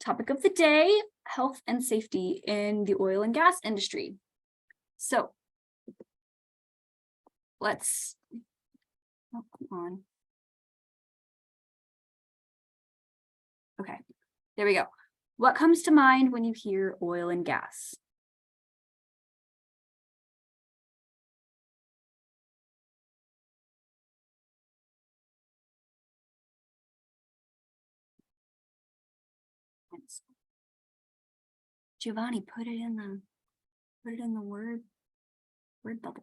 Topic of the day, health and safety in the oil and gas industry. So let's, oh, come on. Okay, there we go. What comes to mind when you hear oil and gas? Giovanni, put it in the word bubble.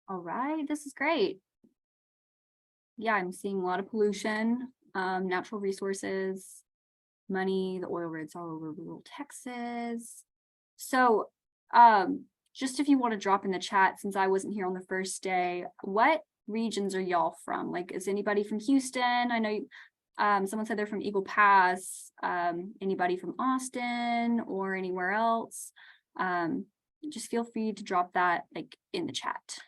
All right, this is great. Yeah, I'm seeing a lot of pollution, natural resources, money, the oil rigs all over rural Texas. So just if you want to drop in the chat, since I wasn't here on the first day, what regions are y'all from? Like, is anybody from Houston? I know someone said they're from Eagle Pass. Anybody from Austin or anywhere else? Just feel free to drop that like in the chat,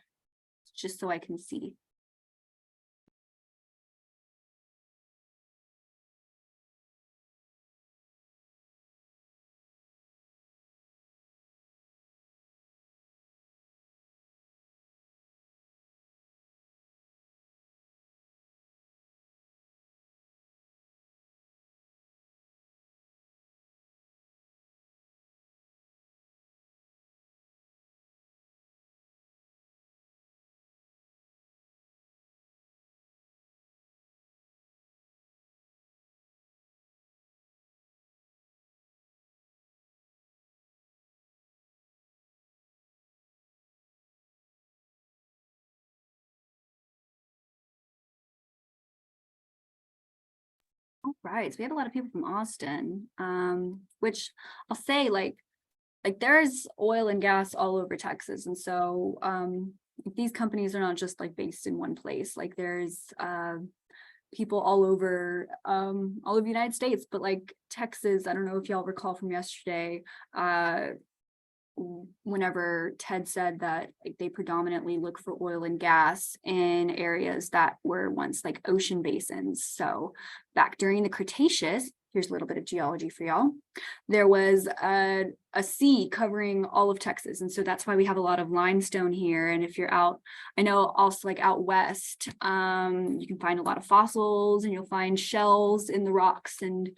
just so I can see. All right, so we have a lot of people from Austin, which I'll say like there's oil and gas all over Texas. And so these companies are not just like based in one place. Like there's people all over the United States, but like Texas, I don't know if y'all recall from yesterday, whenever Ted said that like, they predominantly look for oil and gas in areas that were once like ocean basins. So back during the Cretaceous, here's a little bit of geology for y'all, there was a sea covering all of Texas. And so that's why we have a lot of limestone here. And if you're out, I know also like out west, you can find a lot of fossils and you'll find shells in the rocks. And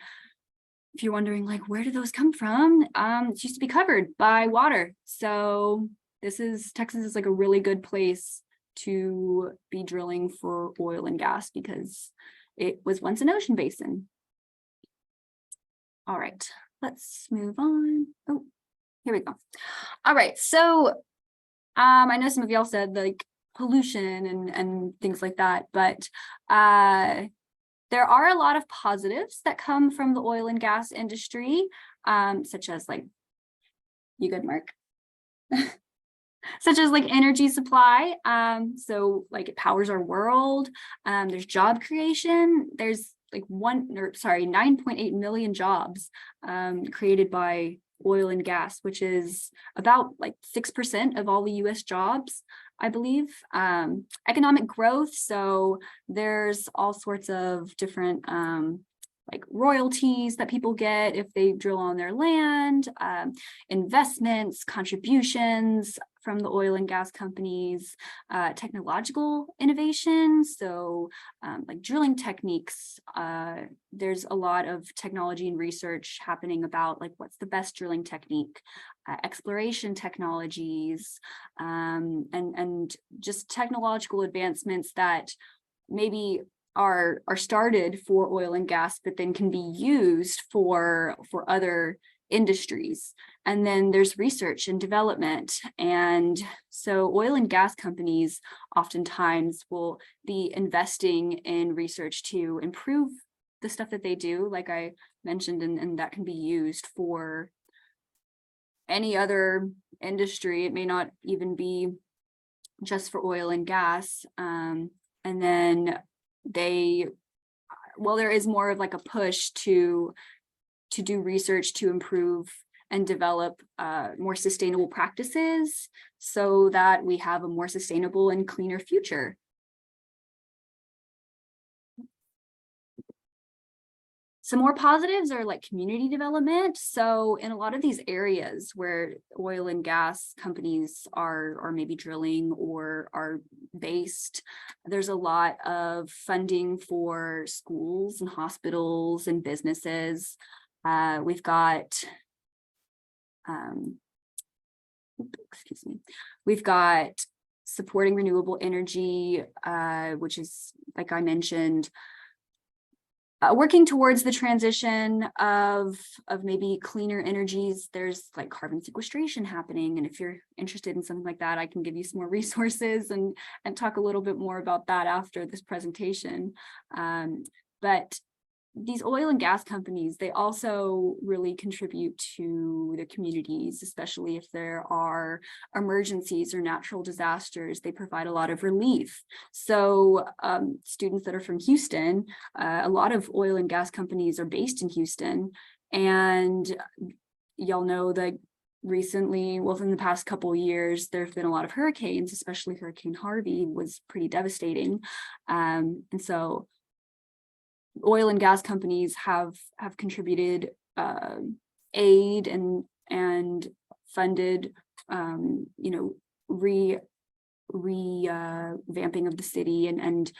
if you're wondering like, where do those come from? It used to be covered by water. So Texas is like a really good place to be drilling for oil and gas because it was once an ocean basin. All right, let's move on. Oh, here we go. All right, so I know some of y'all said like pollution and things like that, but there are a lot of positives that come from the oil and gas industry, such as like, you good, Mark? Such as like energy supply. So like it powers our world. There's job creation. There's like 9.8 million jobs created by oil and gas, which is about like 6% of all the US jobs, I believe. Economic growth, so there's all sorts of different like royalties that people get if they drill on their land, investments, contributions from the oil and gas companies, technological innovations, so like drilling techniques. There's a lot of technology and research happening about like what's the best drilling technique, exploration technologies, and just technological advancements that maybe are started for oil and gas, but then can be used for other industries. And then there's research and development. And so oil and gas companies oftentimes will be investing in research to improve the stuff that they do, like I mentioned, and that can be used for any other industry. It may not even be just for oil and gas. And then there is more of like a push to do research to improve and develop more sustainable practices so that we have a more sustainable and cleaner future. Some more positives are like community development. So in a lot of these areas where oil and gas companies are maybe drilling or are based, there's a lot of funding for schools and hospitals and businesses. We've got, excuse me, we've got supporting renewable energy, which is, like I mentioned, working towards the transition of maybe cleaner energies. There's like carbon sequestration happening. And if you're interested in something like that, I can give you some more resources and talk a little bit more about that after this presentation. But these oil and gas companies, they also really contribute to the communities, especially if there are emergencies or natural disasters. They provide a lot of relief. So students that are from Houston, a lot of oil and gas companies are based in Houston. And y'all know that recently, within the past couple of years, there have been a lot of hurricanes, especially Hurricane Harvey was pretty devastating. And so oil and gas companies have contributed aid and funded revamping of the city and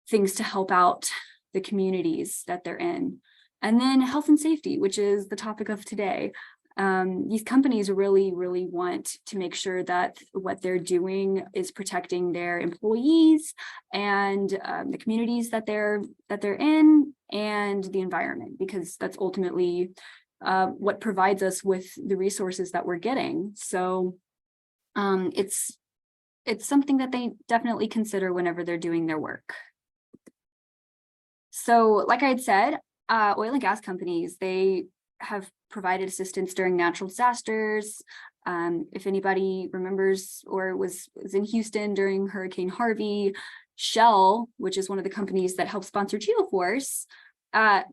things to help out the communities that they're in. And then health and safety, which is the topic of today. These companies really want to make sure that what they're doing is protecting their employees and the communities that they're in and the environment, because that's ultimately what provides us with the resources that we're getting. So it's something that they definitely consider whenever they're doing their work. So like I had said, oil and gas companies, they have provided assistance during natural disasters. If anybody remembers or was in Houston during Hurricane Harvey, Shell, which is one of the companies that helped sponsor GeoFORCE,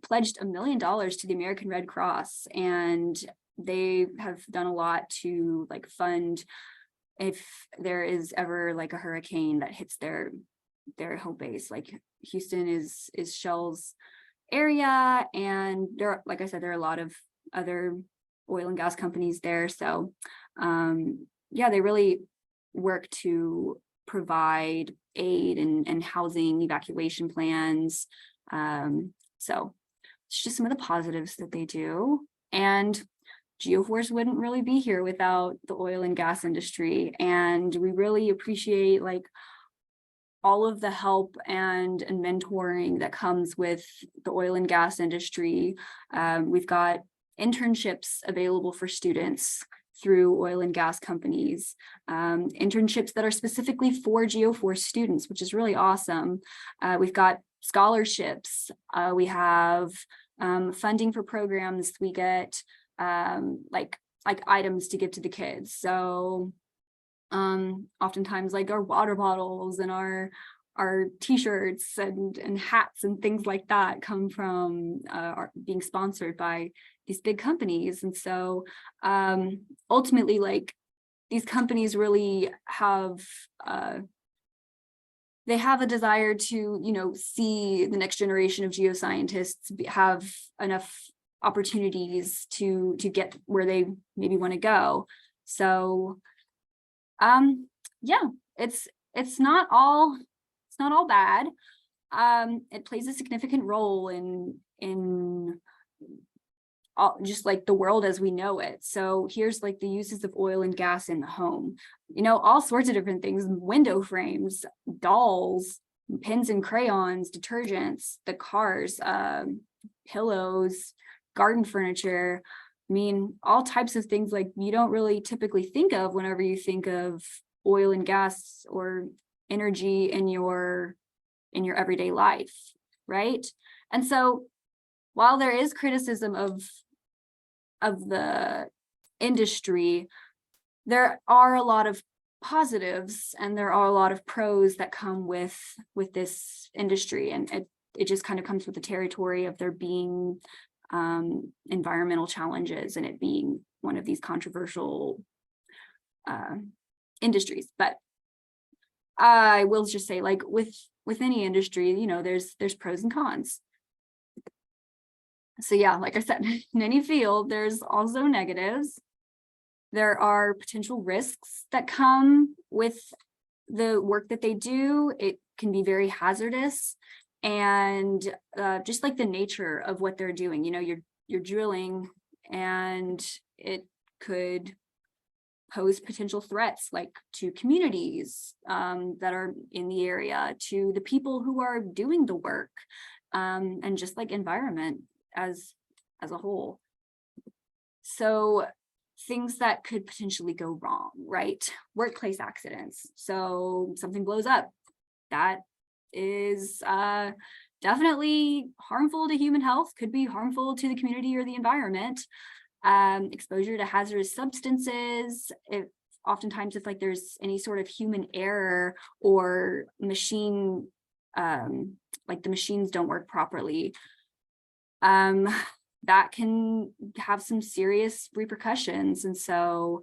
pledged $1 million to the American Red Cross, and they have done a lot to like fund if there is ever like a hurricane that hits their home base. Like Houston is Shell's area, and there, like I said, there are a lot of other oil and gas companies there. So yeah, they really work to provide aid and housing evacuation plans. So it's just some of the positives that they do. And GeoFORCE wouldn't really be here without the oil and gas industry. And we really appreciate like all of the help and mentoring that comes with the oil and gas industry. We've got internships available for students through oil and gas companies, internships that are specifically for GeoFORCE students, which is really awesome. We've got scholarships. We have funding for programs. We get like items to give to the kids. So oftentimes like our water bottles and our t-shirts and hats and things like that come from are being sponsored by these big companies. And so ultimately, like, these companies really have they have a desire to, you know, see the next generation of geoscientists have enough opportunities to get where they maybe want to go. So yeah, it's not all bad. It plays a significant role in all, just like the world as we know it. So here's like the uses of oil and gas in the home, you know, all sorts of different things: window frames, dolls, pens and crayons, detergents, the cars, pillows, garden furniture. I mean, all types of things like you don't really typically think of whenever you think of oil and gas or energy in your everyday life, right? And so while there is criticism of the industry, there are a lot of positives and there are a lot of pros that come with this industry, and it just kind of comes with the territory of there being environmental challenges and it being one of these controversial industries. But I will just say, like with any industry, you know, there's pros and cons. So yeah, like I said, in any field, there's also negatives. There are potential risks that come with the work that they do. It can be very hazardous, and just like the nature of what they're doing, you know, you're drilling and it could pose potential threats, like to communities that are in the area, to the people who are doing the work, and just like environment as a whole. So things that could potentially go wrong, right? Workplace accidents. So something blows up. That is definitely harmful to human health, could be harmful to the community or the environment. Exposure to hazardous substances. Oftentimes if like there's any sort of human error or machine, like the machines don't work properly, that can have some serious repercussions. And so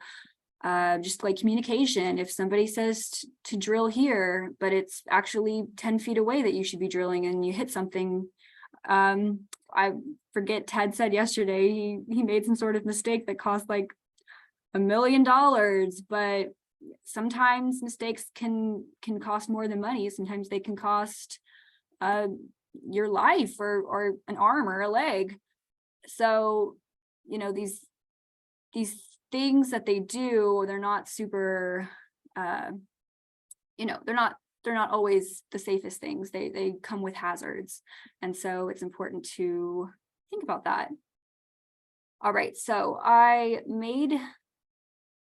just like communication, if somebody says to drill here, but it's actually 10 feet away that you should be drilling and you hit something, I forget, Ted said yesterday, he made some sort of mistake that cost like $1 million, but sometimes mistakes can cost more than money. Sometimes they can cost your life or an arm or a leg. So, you know, these things that they do, they're not super, you know, they're not always the safest things. They come with hazards. And so it's important to think about that. All right, so I made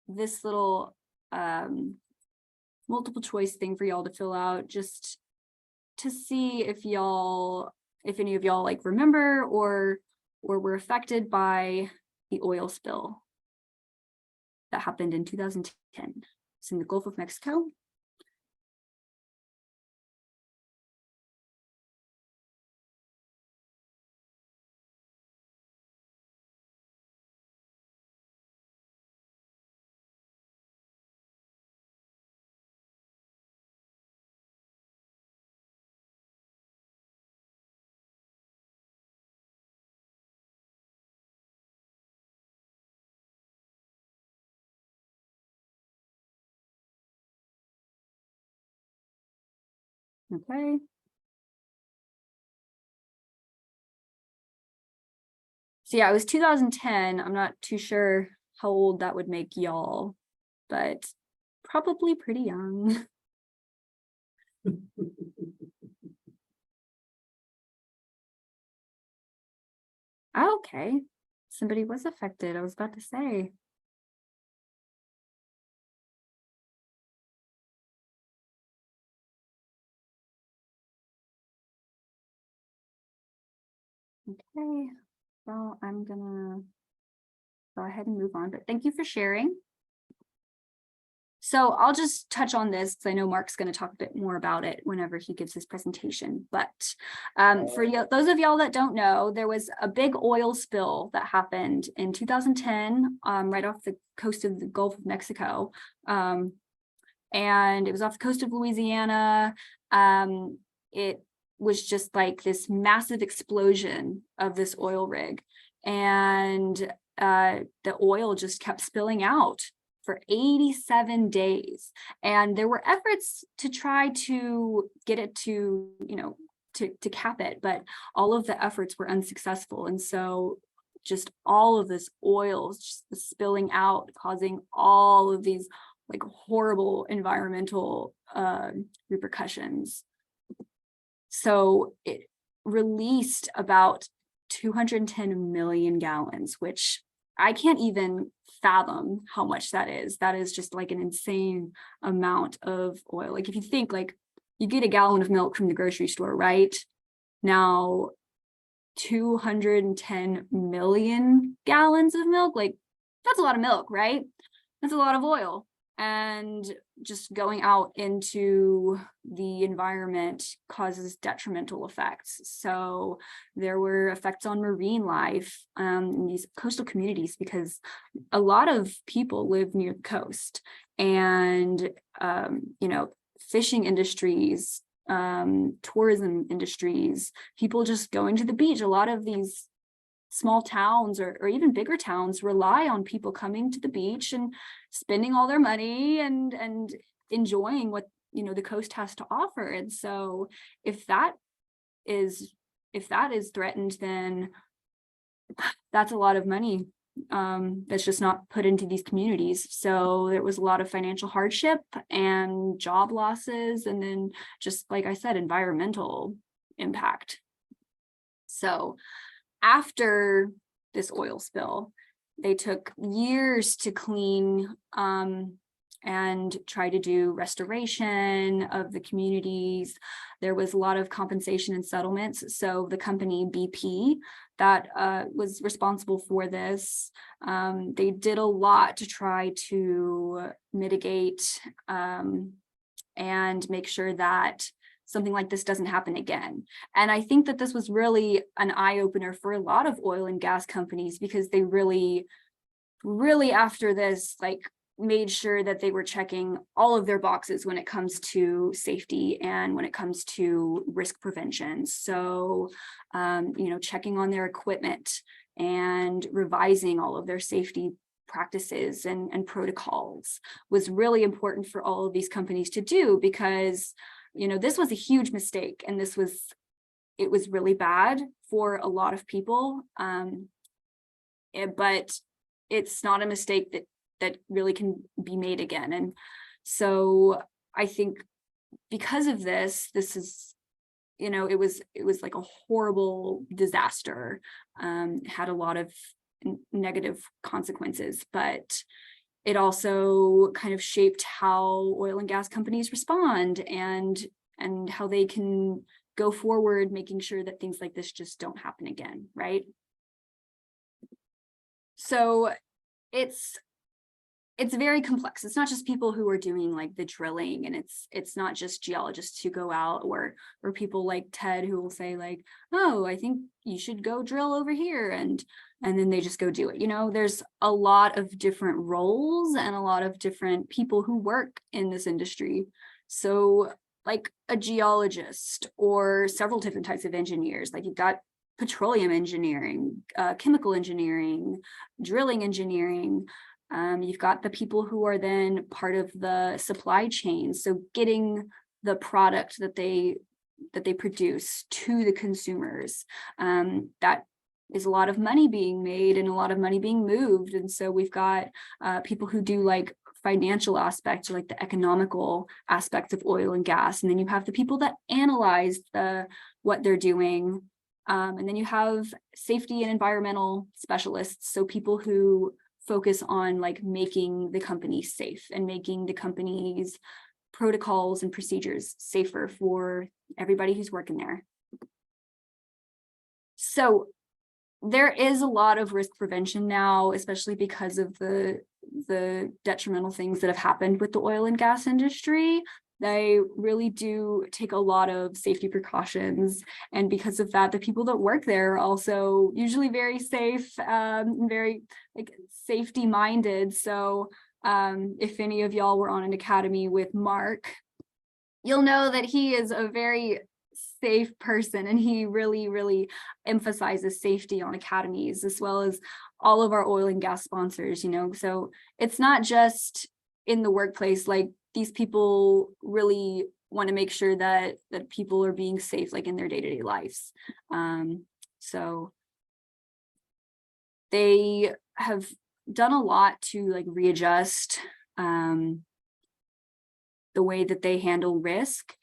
this little multiple choice thing for y'all to fill out, just to see if any of y'all like remember or were affected by the oil spill that happened in 2010. It's in the Gulf of Mexico. Okay. So yeah, it was 2010. I'm not too sure how old that would make y'all, but probably pretty young. Okay, somebody was affected. I was about to say. Okay, well, I'm gonna go ahead and move on, but thank you for sharing. So I'll just touch on this because I know Mark's going to talk a bit more about it whenever he gives his presentation. But for those of y'all that don't know, there was a big oil spill that happened in 2010, right off the coast of the Gulf of Mexico. And it was off the coast of Louisiana. It was just like this massive explosion of this oil rig. And the oil just kept spilling out for 87 days. And there were efforts to try to get it to, you know, to cap it, but all of the efforts were unsuccessful. And so just all of this oil just spilling out, causing all of these like horrible environmental repercussions. So it released about 210 million gallons, which I can't even fathom how much that is. That is just like an insane amount of oil. Like if you think like you get a gallon of milk from the grocery store, right? Now 210 million gallons of milk, like that's a lot of milk, right? That's a lot of oil. And just going out into the environment causes detrimental effects. So there were effects on marine life in these coastal communities, because a lot of people live near the coast, and you know, fishing industries, tourism industries, people just going to the beach. A lot of these small towns or even bigger towns rely on people coming to the beach and spending all their money and enjoying what, you know, the coast has to offer. And so if that is threatened, then that's a lot of money that's just not put into these communities. So there was a lot of financial hardship and job losses, and then just like I said, environmental impact. So after this oil spill, they took years to clean and try to do restoration of the communities. There was a lot of compensation and settlements. So the company BP that was responsible for this, they did a lot to try to mitigate and make sure that something like this doesn't happen again. And I think that this was really an eye-opener for a lot of oil and gas companies, because they really after this, like, made sure that they were checking all of their boxes when it comes to safety and when it comes to risk prevention. So, you know, checking on their equipment and revising all of their safety practices and protocols was really important for all of these companies to do, because, you know, this was a huge mistake, and it was really bad for a lot of people. But it's not a mistake that really can be made again. And so I think because of this is, you know, it was like a horrible disaster, had a lot of negative consequences, but it also kind of shaped how oil and gas companies respond and how they can go forward, making sure that things like this just don't happen again, right? So it's very complex. It's not just people who are doing like the drilling, and it's not just geologists who go out, or people like Ted who will say like, oh, I think you should go drill over here, and then they just go do it. You know, there's a lot of different roles and a lot of different people who work in this industry. So like a geologist or several different types of engineers, like you've got petroleum engineering, chemical engineering, drilling engineering. You've got the people who are then part of the supply chain, so getting the product that they produce to the consumers. That is a lot of money being made and a lot of money being moved. And so we've got people who do like financial aspects, or like the economical aspects of oil and gas. And then you have the people that analyze what they're doing. And then you have safety and environmental specialists, so people who focus on like making the company safe and making the company's protocols and procedures safer for everybody who's working there. So there is a lot of risk prevention now, especially because of the detrimental things that have happened with the oil and gas industry. They really do take a lot of safety precautions. And because of that, the people that work there are also usually very safe, very like safety minded. So if any of y'all were on an academy with Mark, you'll know that he is a very safe person, and he really emphasizes safety on academies, as well as all of our oil and gas sponsors, you know. So it's not just in the workplace, like these people really want to make sure that people are being safe, like in their day-to-day lives. So they have done a lot to like readjust the way that they handle risk.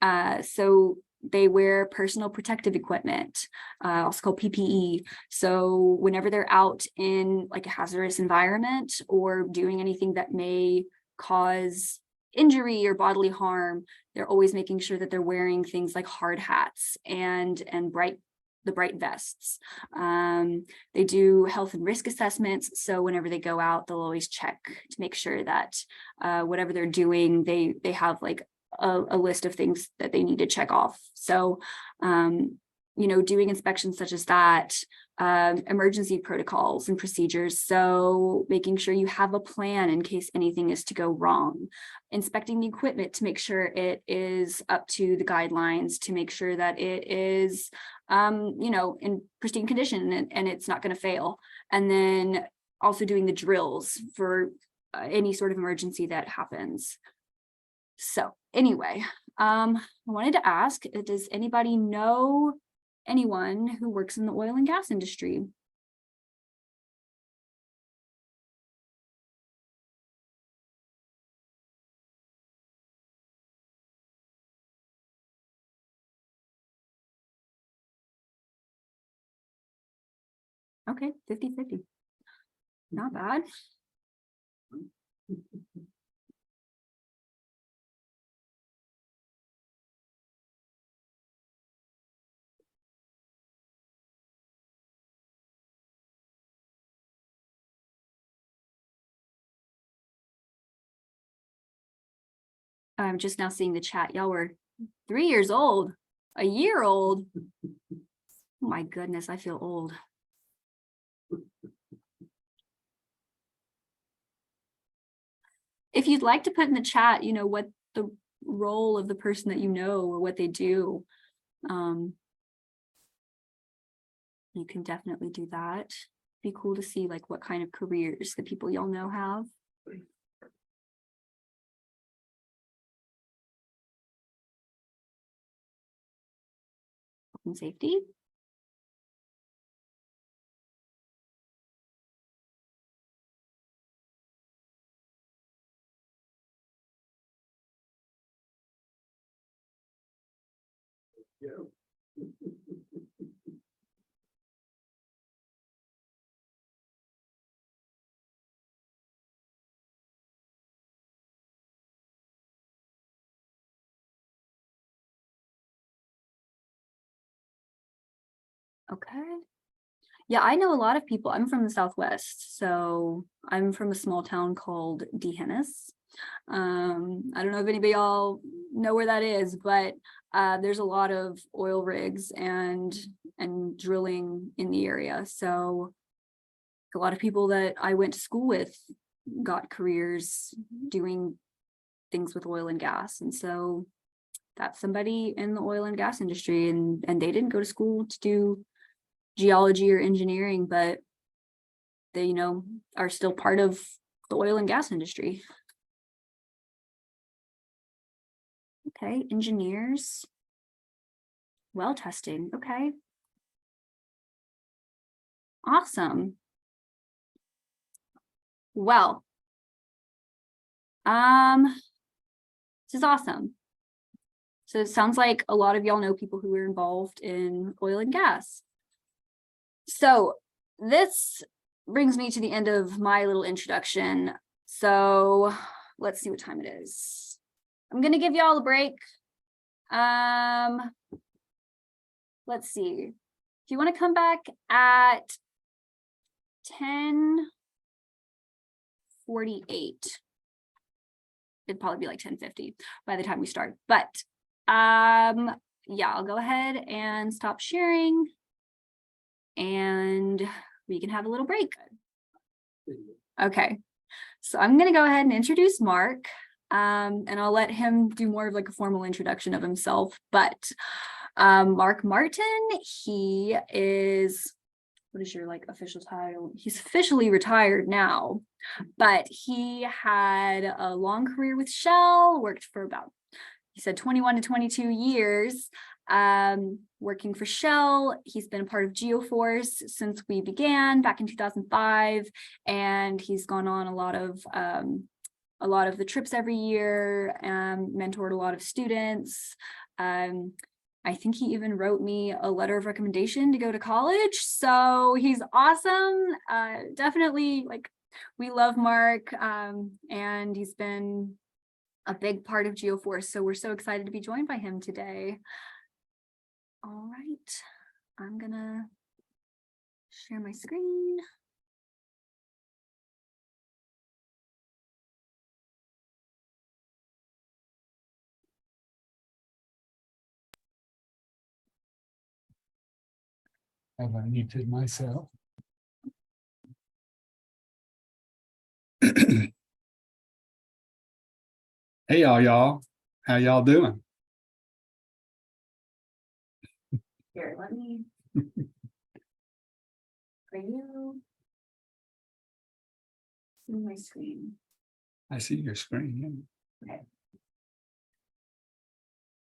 So they wear personal protective equipment, also called PPE. So whenever they're out in like a hazardous environment or doing anything that may cause injury or bodily harm, they're always making sure that they're wearing things like hard hats and bright vests. They do health and risk assessments. So whenever they go out, they'll always check to make sure that whatever they're doing, they have like a list of things that they need to check off. So, you know, doing inspections such as that, emergency protocols and procedures. So making sure you have a plan in case anything is to go wrong, inspecting the equipment to make sure it is up to the guidelines, to make sure that it is, you know, in pristine condition and it's not going to fail. And then also doing the drills for any sort of emergency that happens. So anyway, I wanted to ask, does anybody know anyone who works in the oil and gas industry? Okay, 50-50. Not bad. I'm just now seeing the chat. Y'all were 3 years old, a year old. Oh my goodness, I feel old. If you'd like to put in the chat, you know, what the role of the person that you know or what they do, you can definitely do that. Be cool to see like what kind of careers the people y'all know have. And safety. Okay. Yeah, I know a lot of people. I'm from the Southwest, so I'm from a small town called D'Hanis. I don't know if anybody all know where that is, but there's a lot of oil rigs and drilling in the area. So a lot of people that I went to school with got careers doing things with oil and gas. And so that's somebody in the oil and gas industry, and they didn't go to school to do geology or engineering, but they, you know, are still part of the oil and gas industry. Okay, engineers, well testing. Okay, awesome. Well, this is awesome. So it sounds like a lot of y'all know people who are involved in oil and gas. So this brings me to the end of my little introduction. So let's see what time it is. I'm gonna give y'all a break. Let's see. If you want to come back at 10:48, it'd probably be like 10:50 by the time we start. But yeah, I'll go ahead and stop sharing and we can have a little break. Okay, so I'm gonna go ahead and introduce Mark, and I'll let him do more of like a formal introduction of himself. But Mark Martin, he is, what is your like official title? He's officially retired now, but he had a long career with Shell, worked for about, he said 21 to 22 years, working for Shell. He's been a part of GeoFORCE since we began back in 2005, and he's gone on a lot of the trips every year, mentored a lot of students. I think he even wrote me a letter of recommendation to go to college. So he's awesome. Definitely, like, we love Mark, and he's been a big part of GeoFORCE. So we're so excited to be joined by him today. All right, I'm gonna share my screen. Have I muted myself? Hey, y'all. How y'all doing? Here, let me. For you. See my screen. I see your screen. Okay.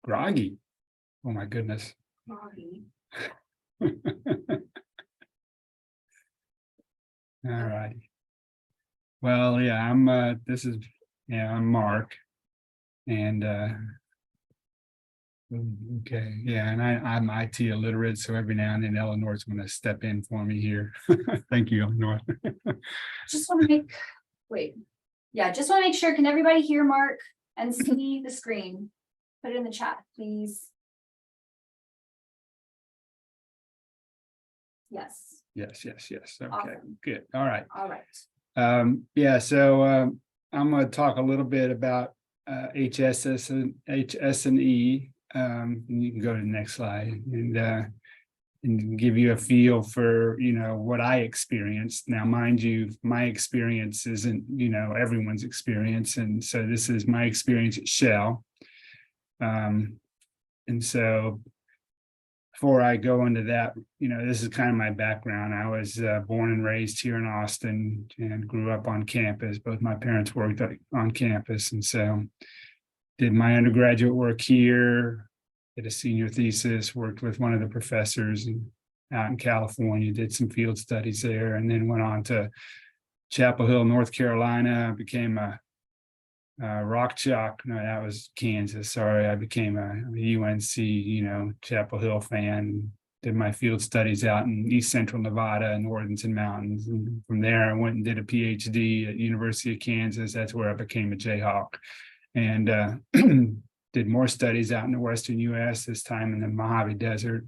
Groggy. Oh my goodness. Groggy. All right. Well, yeah, I'm I'm Mark. And okay, yeah, and I'm IT illiterate, so every now and then Eleanor's gonna step in for me here. Thank you, Eleanor. Just want to make, wait. Yeah, just want to make sure, can everybody hear Mark and see the screen? Put it in the chat, please. Yes. Yes. Okay, Awesome. good. All right. All right. Yeah, so I'm going to talk a little bit about HSS and E. And you can go to the next slide and give you a feel for, what I experienced. Now, mind you, my experience isn't, everyone's experience. And so this is my experience at Shell. And so before I go into that, this is kind of my background. I was born and raised here in Austin and grew up on campus. Both my parents worked on campus. And so did my undergraduate work here, did a senior thesis, worked with one of the professors out in California, did some field studies there, and then went on to Chapel Hill, North Carolina, became a Rock Chalk, no, that was Kansas. Sorry, I became a UNC, Chapel Hill fan. Did my field studies out in East Central Nevada and Worthington Mountains. And from there, I went and did a PhD at University of Kansas. That's where I became a Jayhawk. And did more studies out in the Western US, this time in the Mojave Desert.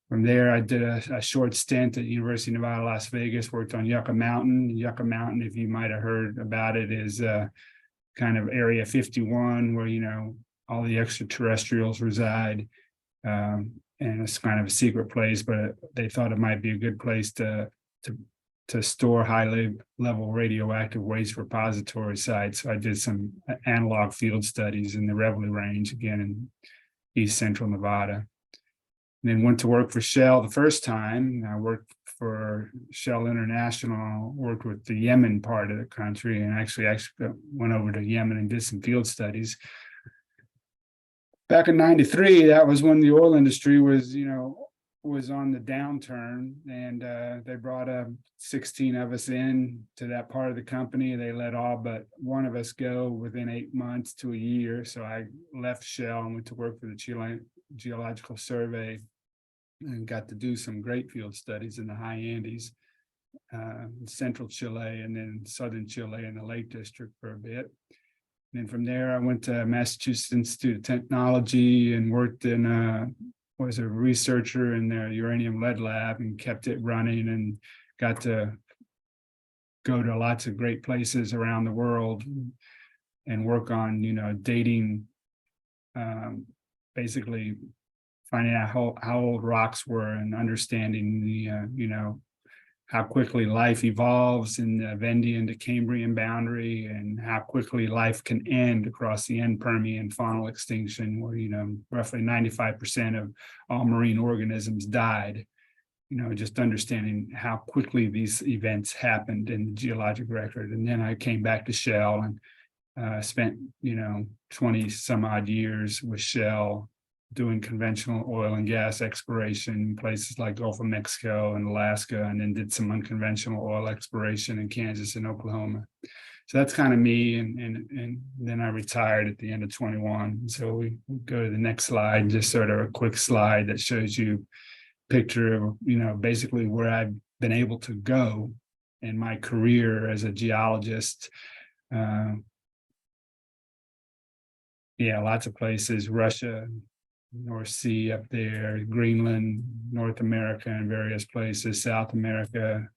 From there, I did a short stint at University of Nevada, Las Vegas, worked on Yucca Mountain. Yucca Mountain, if you might have heard about it, is kind of Area 51, where, all the extraterrestrials reside. And it's kind of a secret place, but they thought it might be a good place to store high level radioactive waste repository sites. So I did some analog field studies in the Reveille Range, again in East Central Nevada. And then went to work for Shell the first time. I worked for Shell International, worked with the Yemen part of the country, and actually went over to Yemen and did some field studies. Back in '93, that was when the oil industry was on the downturn, and they brought 16 of us in to that part of the company. They let all but one of us go within 8 months to a year. So I left Shell and went to work for the Chilean Geological Survey and got to do some great field studies in the high Andes, central Chile, and then southern Chile in the Lake District for a bit. And then from there, I went to Massachusetts Institute of Technology and worked was a researcher in their uranium lead lab and kept it running, and got to go to lots of great places around the world and work on, dating, basically finding out how old rocks were and understanding the, how quickly life evolves in the Vendian to Cambrian boundary, and how quickly life can end across the end Permian faunal extinction, where, roughly 95% of all marine organisms died. Just understanding how quickly these events happened in the geologic record. And then I came back to Shell and spent, 20 some odd years with Shell doing conventional oil and gas exploration in places like Gulf of Mexico and Alaska, and then did some unconventional oil exploration in Kansas and Oklahoma. So that's kind of me, and then I retired at the end of 21. So we go to the next slide, just sort of a quick slide that shows you a picture of, basically where I've been able to go in my career as a geologist. Yeah, lots of places, Russia, North Sea up there, Greenland, North America, and various places, South America,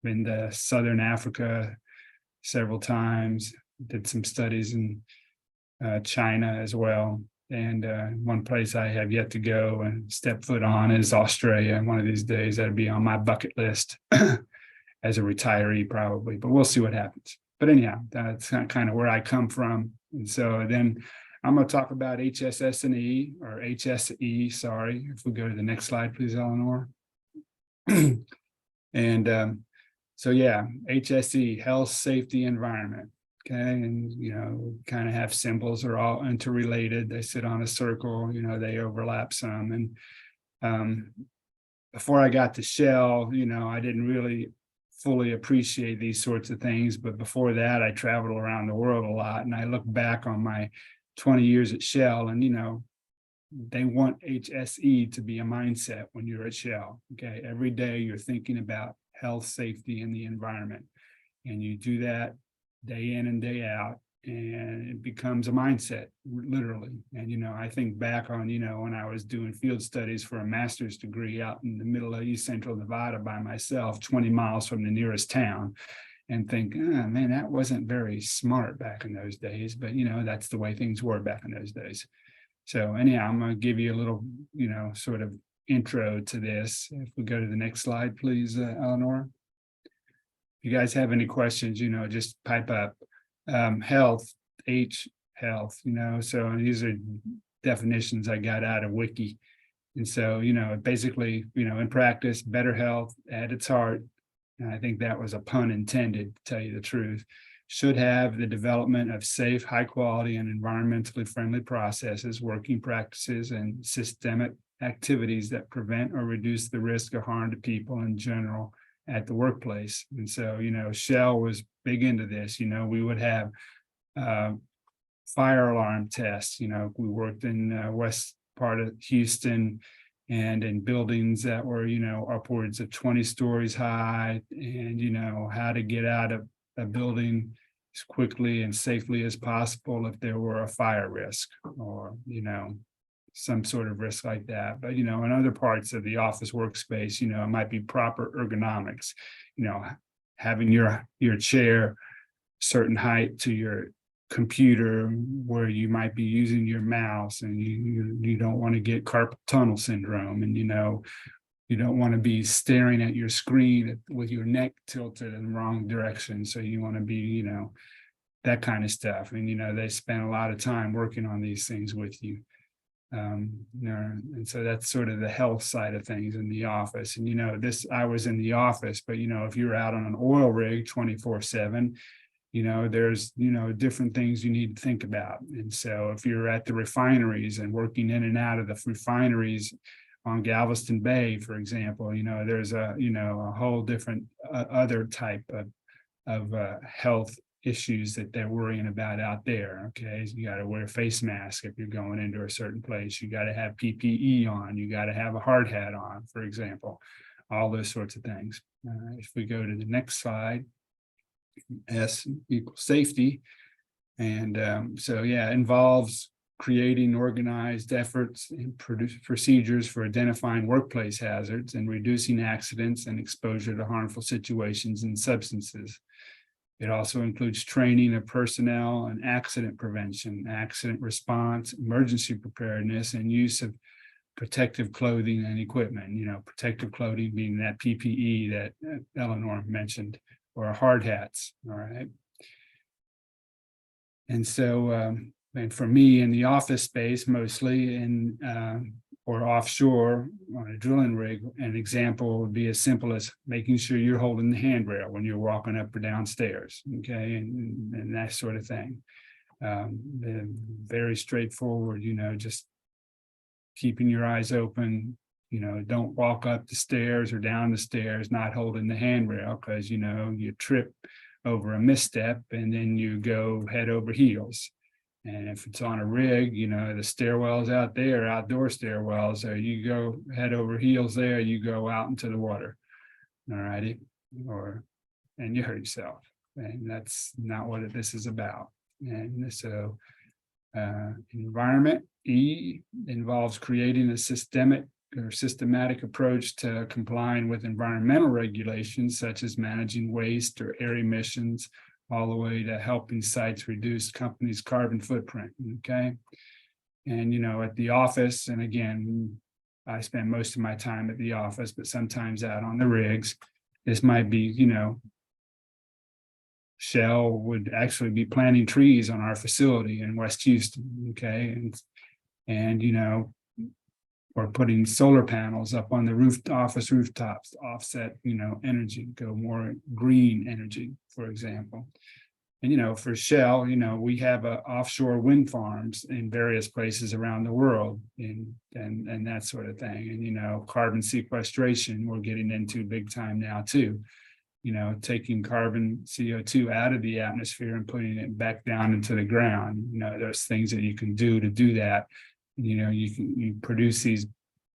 been to Southern Africa several times, did some studies in China as well. And one place I have yet to go and step foot on is Australia. One of these days, that'd be on my bucket list as a retiree, probably, but we'll see what happens. But anyhow, that's kind of where I come from. And so then I'm going to talk about HSS&E, or HSE, sorry. If we go to the next slide, please, Eleanor. And so, yeah, HSE, health, safety, environment. Okay, and kind of have symbols, are all interrelated. They sit on a circle, they overlap some. And before I got to Shell, I didn't really fully appreciate these sorts of things. But before that, I traveled around the world a lot, and I look back on my 20 years at Shell, and they want HSE to be a mindset when you're at Shell. Okay, every day you're thinking about health, safety, and the environment, and you do that day in and day out, and it becomes a mindset, literally. And I think back on when I was doing field studies for a master's degree out in the middle of East Central Nevada by myself, 20 miles from the nearest town, and think, oh, man, that wasn't very smart back in those days. But that's the way things were back in those days. So anyhow, I'm going to give you a little sort of intro to this. If we go to the next slide, please, Eleanor. If you guys have any questions, just pipe up. Health, health, so these are definitions I got out of Wiki. And so, basically, in practice, better health at its heart, and I think that was a pun intended, to tell you the truth, should have the development of safe, high quality, and environmentally friendly processes, working practices, and systemic activities that prevent or reduce the risk of harm to people in general at the workplace. And so, Shell was big into this. We would have fire alarm tests. We worked in west part of Houston, and in buildings that were, upwards of 20 stories high, and, how to get out of a building as quickly and safely as possible if there were a fire risk, or, some sort of risk like that. But, in other parts of the office workspace, it might be proper ergonomics, having your chair certain height to your computer where you might be using your mouse, and you don't want to get carpal tunnel syndrome, and you don't want to be staring at your screen with your neck tilted in the wrong direction. So you want to be, that kind of stuff. And they spend a lot of time working on these things with you. And so that's sort of the health side of things in the office. And I was in the office, but if you're out on an oil rig 24/7, there's different things you need to think about. And so if you're at the refineries and working in and out of the refineries on Galveston Bay, for example, there's a whole different other type of health issues that they're worrying about out there. Okay, you got to wear a face mask if you're going into a certain place. You got to have PPE on. You got to have a hard hat on, for example. All those sorts of things. If we go to the next slide, S equals safety, and so yeah, involves creating organized efforts and procedures for identifying workplace hazards and reducing accidents and exposure to harmful situations and substances. It also includes training of personnel and accident prevention, accident response, emergency preparedness, and use of protective clothing and equipment. Protective clothing being that PPE that Eleanor mentioned, or hard hats. All right. And so, and for me in the office space, mostly or offshore on a drilling rig, an example would be as simple as making sure you're holding the handrail when you're walking up or downstairs, okay, and that sort of thing. Very straightforward, just keeping your eyes open, don't walk up the stairs or down the stairs not holding the handrail, because you trip over a misstep, and then you go head over heels. And if it's on a rig, the stairwells out there, outdoor stairwells, so you go head over heels there, you go out into the water. All righty. And you hurt yourself. And that's not what this is about. And so environment, E, involves creating a systematic approach to complying with environmental regulations, such as managing waste or air emissions, all the way to helping sites reduce companies' carbon footprint. Okay. And, at the office, and again, I spend most of my time at the office, but sometimes out on the rigs, this might be, Shell would actually be planting trees on our facility in West Houston. Okay. And or putting solar panels up on the office rooftops to offset, energy, go more green energy, for example. And, for Shell, we have offshore wind farms in various places around the world and that sort of thing. And, carbon sequestration, we're getting into big time now too. Taking carbon CO2 out of the atmosphere and putting it back down into the ground. There's things that you can do to do that. You produce these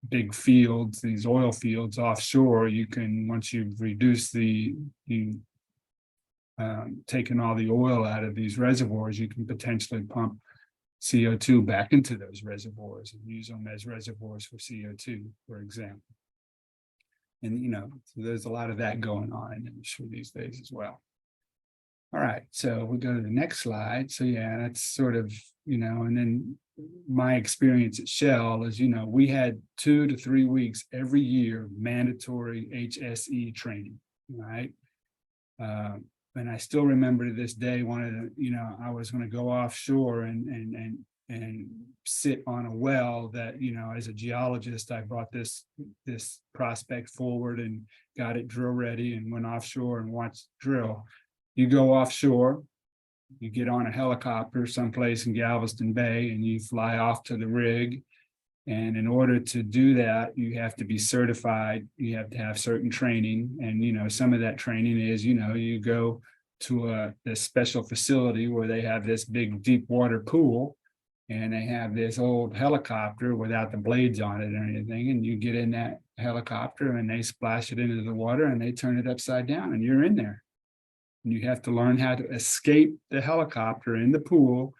big fields, these oil fields offshore. Once you've reduced taken all the oil out of these reservoirs, you can potentially pump CO2 back into those reservoirs and use them as reservoirs for CO2, for example. And, so there's a lot of that going on in the industry these days as well. All right, so we go to the next slide. So yeah, that's sort of, and then my experience at Shell is, we had 2 to 3 weeks every year mandatory HSE training, right? And I still remember to this day, I was going to go offshore and sit on a well that, as a geologist, I brought this prospect forward and got it drill ready and went offshore and watched drill. You go offshore, you get on a helicopter someplace in Galveston Bay and you fly off to the rig. And in order to do that, you have to be certified. You have to have certain training. And, some of that training is, you go to this special facility where they have this big deep water pool and they have this old helicopter without the blades on it or anything. And you get in that helicopter and they splash it into the water and they turn it upside down and you're in there. And you have to learn how to escape the helicopter in the pool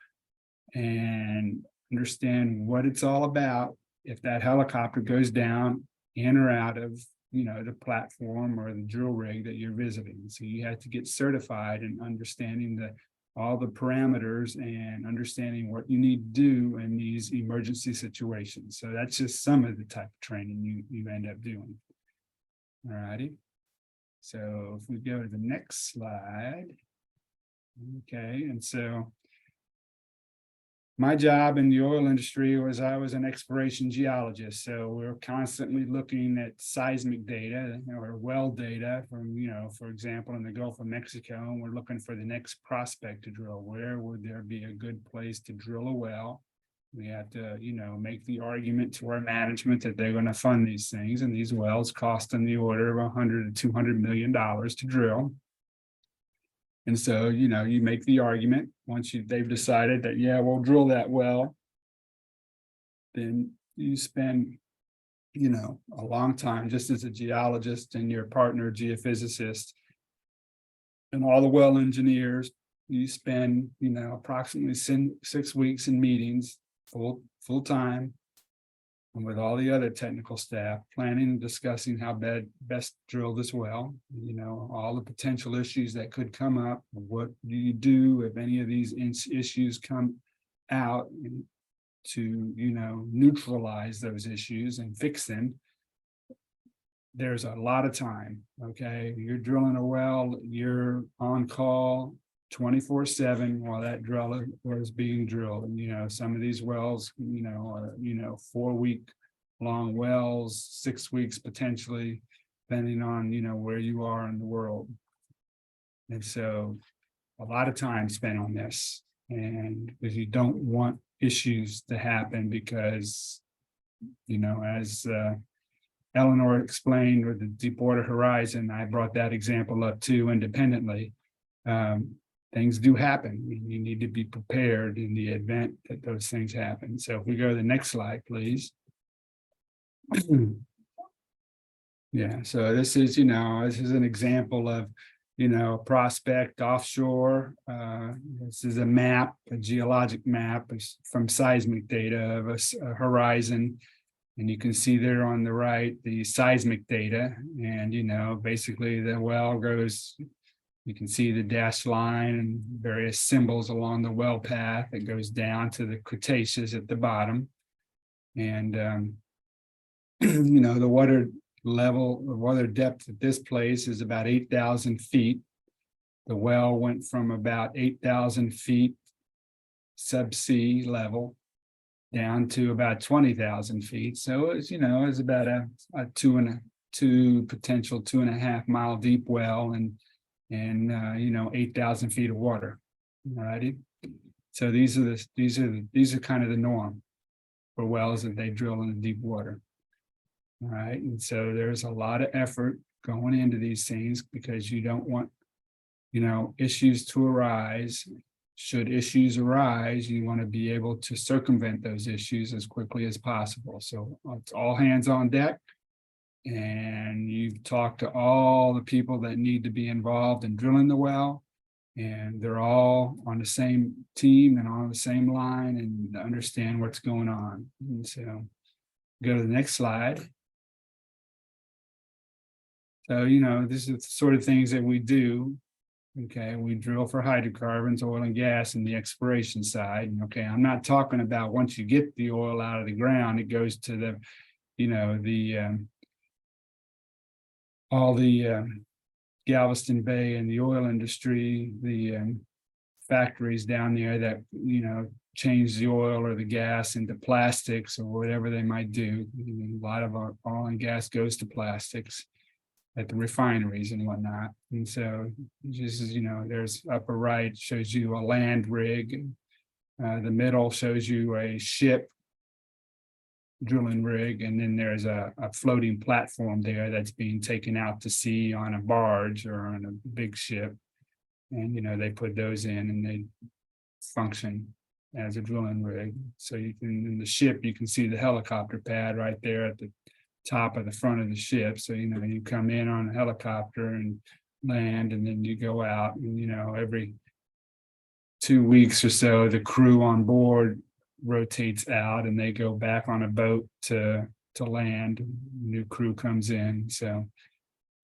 and understand what it's all about if that helicopter goes down in or out of, the platform or the drill rig that you're visiting. So you have to get certified in understanding all the parameters and understanding what you need to do in these emergency situations. So that's just some of the type of training you end up doing. All righty. So if we go to the next slide. Okay, and so my job in the oil industry was I was an exploration geologist. So we're constantly looking at seismic data or well data from, for example, in the Gulf of Mexico, and we're looking for the next prospect to drill. Where would there be a good place to drill a well? We have to, make the argument to our management that they're going to fund these things. And these wells cost in the order of $100 to $200 million to drill. And so, you make the argument once they've decided that, yeah, we'll drill that well, then you spend, a long time just as a geologist and your partner geophysicist and all the well engineers, you spend, approximately 6 weeks in meetings, full time, and with all the other technical staff, planning and discussing how best drill this well, all the potential issues that could come up. What do you do if any of these issues come out to, neutralize those issues and fix them? There's a lot of time, okay? You're drilling a well, you're on call 24/7 while that driller was being drilled. And, some of these wells, are, 4-week long wells, 6 weeks potentially, depending on, where you are in the world. And so a lot of time spent on this, and because you don't want issues to happen because, as Eleanor explained with the Deepwater Horizon, I brought that example up too independently. things do happen. You need to be prepared in the event that those things happen. So if we go to the next slide, please. Yeah, so this is, this is an example of, a prospect offshore. This is a map, a geologic map from seismic data of a horizon. And you can see there on the right, the seismic data. And, basically the well goes, you can see the dashed line and various symbols along the well path that goes down to the Cretaceous at the bottom. And, the water level, the water depth at this place is about 8,000 feet. The well went from about 8,000 feet subsea level down to about 20,000 feet. So it's, it's about a potential 2.5 mile deep well and 8,000 feet of water. All righty. So these are kind of the norm for wells that they drill in the deep water. All right, and so there's a lot of effort going into these things because you don't want, issues to arise. Should issues arise, you want to be able to circumvent those issues as quickly as possible. So it's all hands on deck. And you've talked to all the people that need to be involved in drilling the well. And they're all on the same team and on the same line and understand what's going on. And so go to the next slide. So, this is the sort of things that we do. Okay, we drill for hydrocarbons, oil and gas, and the exploration side. Okay, I'm not talking about once you get the oil out of the ground, it goes to the, all the Galveston Bay and the oil industry, the factories down there that, change the oil or the gas into plastics or whatever they might do. A lot of our oil and gas goes to plastics at the refineries and whatnot. And so just as, there's upper right shows you a land rig. The middle shows you a ship drilling rig. And then there's a floating platform there that's being taken out to sea on a barge or on a big ship. And, they put those in and they function as a drilling rig. So you can, in the ship, you can see the helicopter pad right there at the top of the front of the ship. So, you come in on a helicopter and land, and then you go out and, every 2 weeks or so, the crew on board rotates out and they go back on a boat to land. New crew comes in. So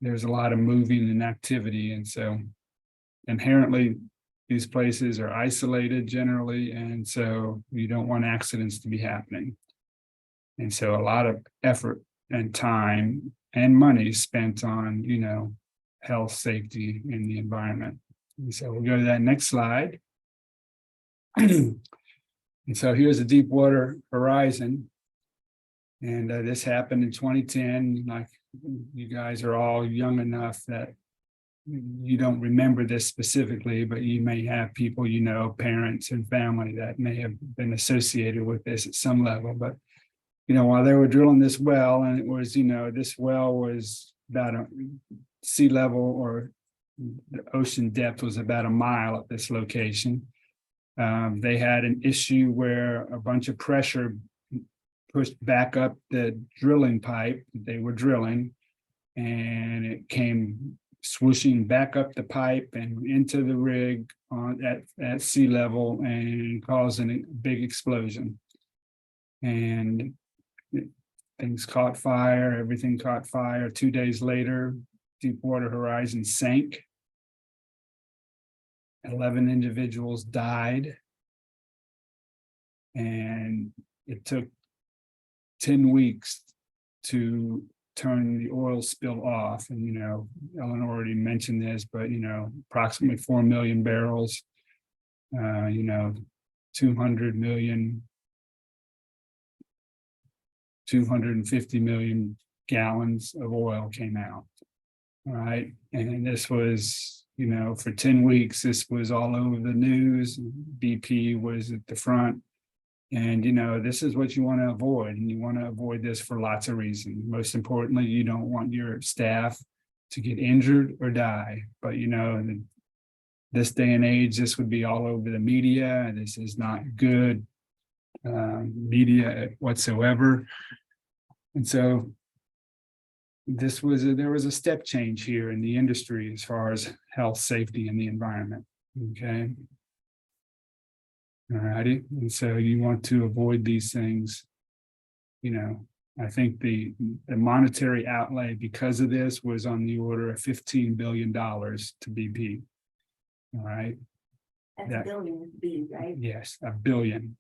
there's a lot of moving and activity. And so inherently, these places are isolated generally. And so you don't want accidents to be happening. And so a lot of effort and time and money spent on, health, safety, and the environment. And so we'll go to that next slide. And so here's the Deepwater Horizon. And this happened in 2010. Like, you guys are all young enough that you don't remember this specifically, but you may have people, parents and family that may have been associated with this at some level. But while they were drilling this well, and it was, this well was about a sea level, or the ocean depth was about a mile at this location. They had an issue where a bunch of pressure pushed back up the drilling pipe that they were drilling, and it came swooshing back up the pipe and into the rig at sea level and causing a big explosion. And things caught fire, everything caught fire. 2 days later, Deepwater Horizon sank. 11 individuals died. And it took 10 weeks to turn the oil spill off. And, Ellen already mentioned this, but, approximately 4 million barrels, 250 million gallons of oil came out. All right. And this was, for 10 weeks, this was all over the news. BP was at the front. And, this is what you want to avoid. And you want to avoid this for lots of reasons. Most importantly, you don't want your staff to get injured or die. But, this day and age, this would be all over the media. This is not good media whatsoever. And so there was a step change here in the industry as far as health, safety, and the environment. Okay. All righty. And so you want to avoid these things. I think the monetary outlay because of this was on the order of $15 billion to BP. All right. That's a billion with B, right? Yes, $1 billion.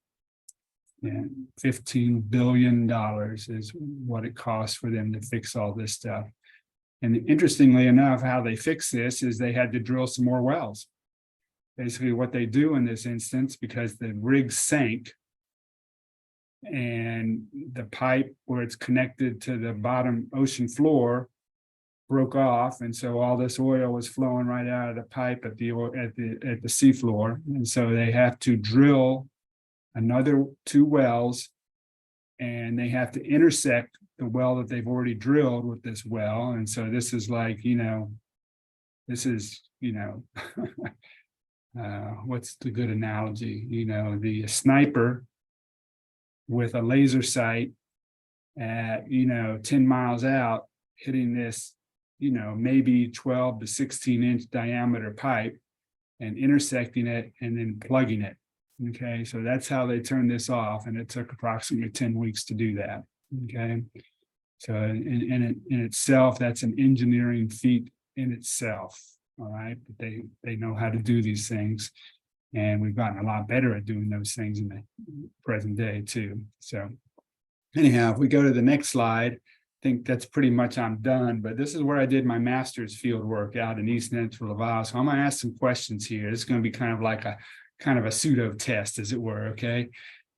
And $15 billion is what it costs for them to fix all this stuff. And interestingly enough, how they fix this is they had to drill some more wells. Basically, what they do in this instance, because the rig sank and the pipe where it's connected to the bottom ocean floor broke off, and so all this oil was flowing right out of the pipe at the seafloor, and so they have to drill another 2 wells, and they have to intersect the well that they've already drilled with this well. And so this is like, what's the good analogy? The sniper with a laser sight at 10 miles out hitting this maybe 12 to 16 inch diameter pipe and intersecting it and then plugging it. Okay, so that's how they turned this off, and it took approximately 10 weeks to do that. Okay, so in itself, that's an engineering feat in itself. All right, but they know how to do these things, and we've gotten a lot better at doing those things in the present day too. So anyhow, if we go to the next slide, I think that's pretty much I'm done, but this is where I did my master's field work out in East Central Laval. So I'm going to ask some questions here. It's going to be kind of like a pseudo test, as it were. Okay.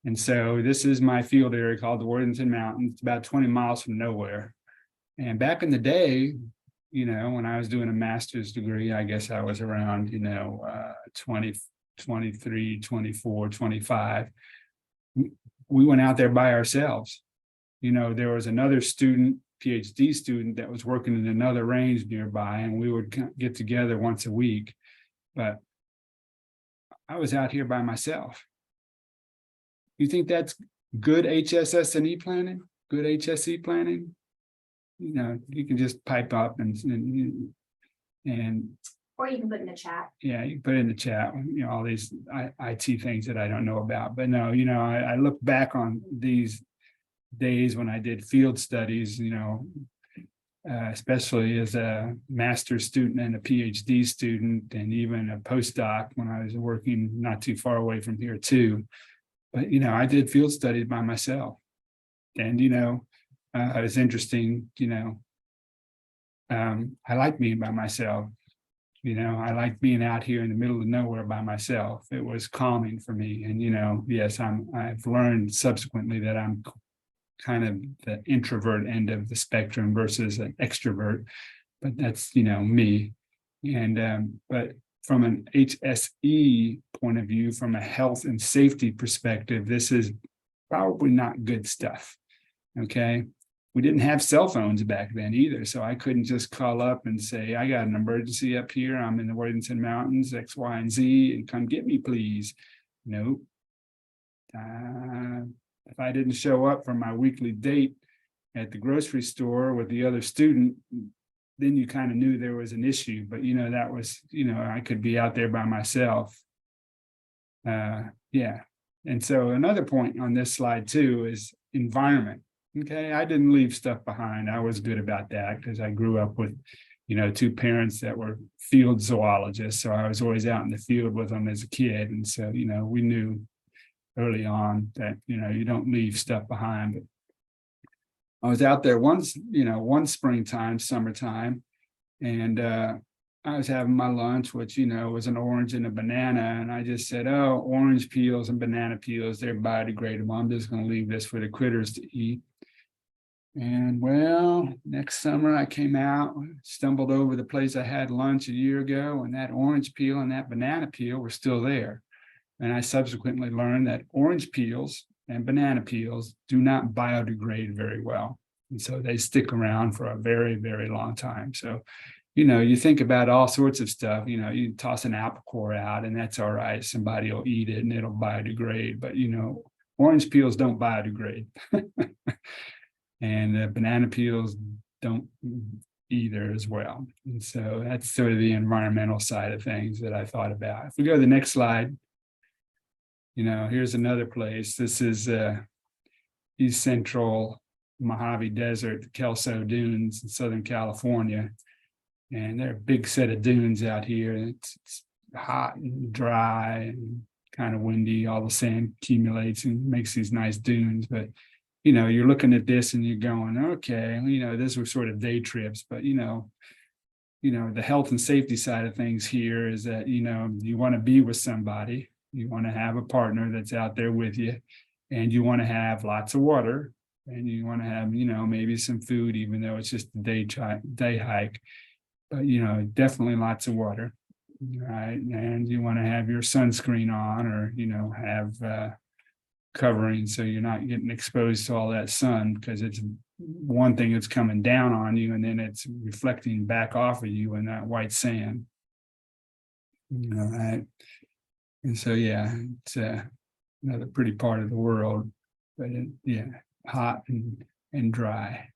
And so this is my field area called the Worthington Mountains. It's about 20 miles from nowhere. And back in the day, when I was doing a master's degree, I guess I was around, 20, 23, 24, 25. We went out there by ourselves. There was another student, PhD student, that was working in another range nearby, and we would get together once a week. But I was out here by myself. You think that's good HSS&E planning? Good HSE planning? You can just pipe up and Or you can put in the chat. Yeah, you can put it in the chat, all these IT things that I don't know about. But no, I look back on these days when I did field studies, especially as a master's student and a PhD student, and even a postdoc when I was working not too far away from here too. But, I did field studies by myself. And, it's interesting, I like being by myself. I like being out here in the middle of nowhere by myself. It was calming for me. And, yes, I've learned subsequently that I'm kind of the introvert end of the spectrum versus an extrovert, but that's, me. And, but from an HSE point of view, from a health and safety perspective, this is probably not good stuff. Okay. We didn't have cell phones back then either. So I couldn't just call up and say, I got an emergency up here. I'm in the Worthington Mountains, X, Y, and Z, and come get me, please. Nope. If I didn't show up for my weekly date at the grocery store with the other student, then you kind of knew there was an issue. But, that was, I could be out there by myself. Yeah. And so another point on this slide too is environment. Okay, I didn't leave stuff behind. I was good about that because I grew up with, 2 parents that were field zoologists. So I was always out in the field with them as a kid. And so, we knew early on that, you don't leave stuff behind. But I was out there once, one springtime, summertime, and I was having my lunch, which, was an orange and a banana. And I just said, oh, orange peels and banana peels, they're biodegradable. I'm just going to leave this for the critters to eat. And well, next summer I came out, stumbled over the place I had lunch a year ago, and that orange peel and that banana peel were still there. And I subsequently learned that orange peels and banana peels do not biodegrade very well. And so they stick around for a very, very long time. So you think about all sorts of stuff, you toss an apple core out and that's all right. Somebody will eat it and it'll biodegrade, but orange peels don't biodegrade. And banana peels don't either as well. And so that's sort of the environmental side of things that I thought about. If we go to the next slide, here's another place. This is East Central Mojave Desert, the Kelso Dunes in Southern California. And they're a big set of dunes out here. It's hot and dry and kind of windy. All the sand accumulates and makes these nice dunes. But, you're looking at this and you're going, okay, these were sort of day trips. But, the health and safety side of things here is that, you want to be with somebody. You want to have a partner that's out there with you. And you want to have lots of water. And you want to have, maybe some food, even though it's just a day hike. But, definitely lots of water, right? And you want to have your sunscreen on or, have covering so you're not getting exposed to all that sun, because it's one thing that's coming down on you and then it's reflecting back off of you in that white sand. Right? And so, yeah, it's another pretty part of the world, but hot and dry.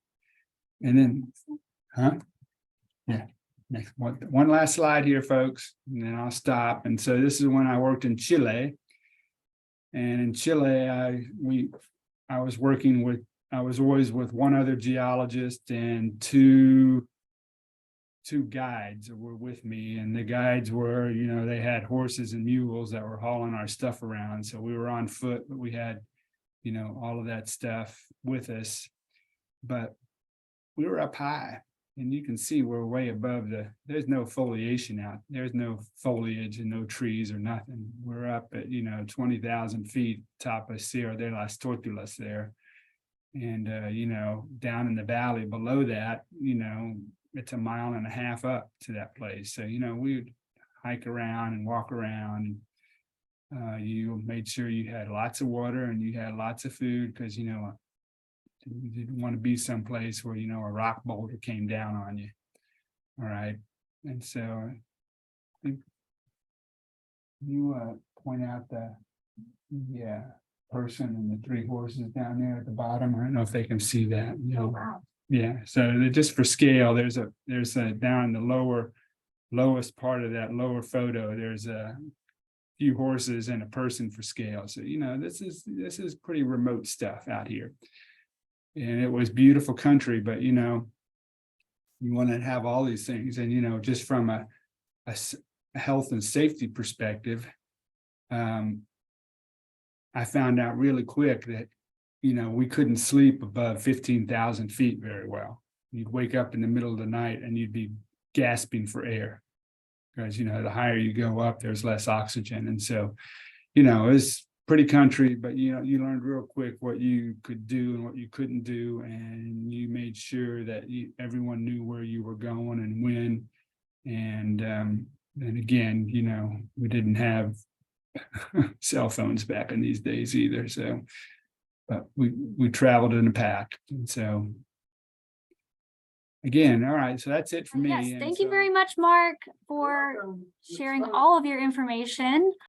And then, next one last slide here, folks, and then I'll stop. And so this is when I worked in Chile. And in Chile, I was always with one other geologist and two guides that were with me. And the guides were, they had horses and mules that were hauling our stuff around. So we were on foot, but we had, all of that stuff with us. But we were up high. And you can see we're way above there's no foliation out. There's no foliage and no trees or nothing. We're up at, 20,000 feet, top of Sierra de las Tortulas there. And, down in the valley below that, it's a mile and a half up to that place. So, we would hike around and walk around. You made sure you had lots of water and you had lots of food because, you didn't want to be someplace where, a rock boulder came down on you. All right. And so I think you point out the person and the three horses down there at the bottom. I don't know if they can see that. Oh, wow. Yeah. So just for scale, there's a down the lowest part of that lower photo, there's a few horses and a person for scale. So, this is pretty remote stuff out here. And it was beautiful country, but, you want to have all these things. And, just from a health and safety perspective, I found out really quick that, we couldn't sleep above 15,000 feet very well. You'd wake up in the middle of the night and you'd be gasping for air because, the higher you go up, there's less oxygen. And so, it's pretty country, but you learned real quick what you could do and what you couldn't do, and you made sure that everyone knew where you were going and when. And again, we didn't have cell phones back in these days either. So, but we traveled in a pack, and so again, all right. So that's it for me. Yes, And thank you so- very much, Mark, for Welcome. sharing all of your information.